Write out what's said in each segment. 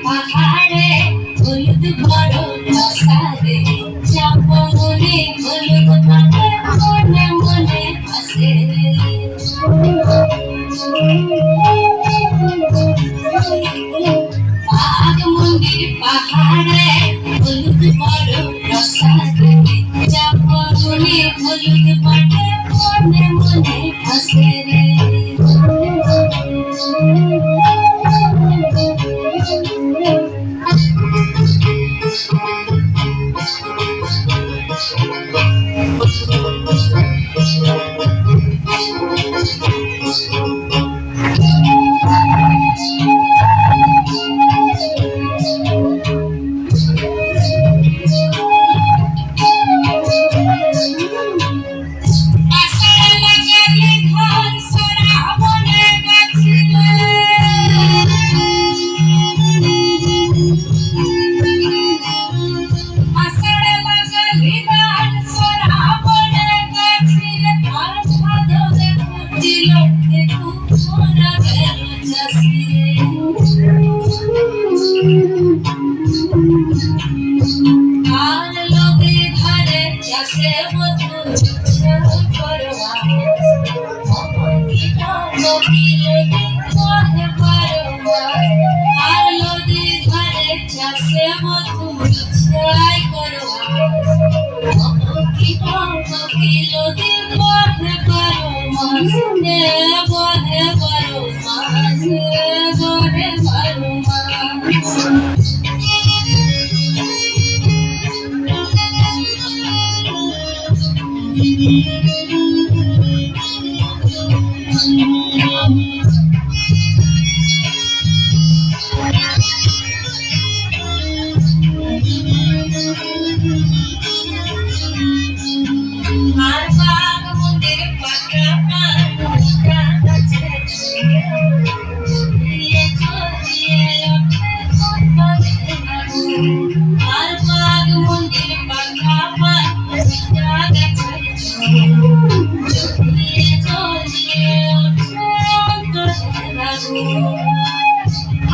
পাহাড়ে হলুদ বড় প্রসাদে চাপনে হলুদ পাতা মনে মনে হাসে বাঘ মন্দির পাহাড়ে হলুদ বড় প্রসাদে চাপনে হলুদ পাতা মনে মনে হাসে রে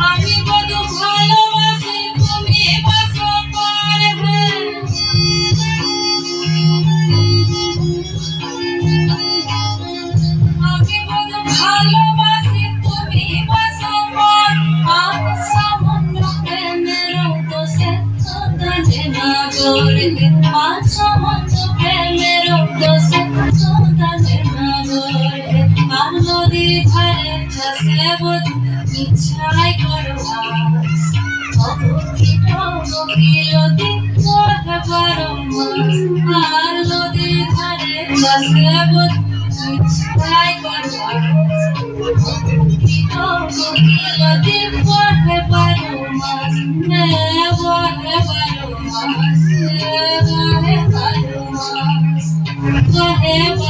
আমি কত ভালোবাসি তুমি বাসো পারে আমি কত ভালোবাসি তুমি বাসো পার আর সামান্য প্রেমের দোষে কাঁদে না করে আর সামান্য প্রেমের দোষে কাঁদে না করে আর নদী ধারে চাষে বধু ইচ্ছাই করো আজ অবকিত নদী পথে পারো আর নদী ধারে চাষে বধু ইচ্ছাই করো আজ অবকিত নদী পথে পারো বহে পারো বহে পারো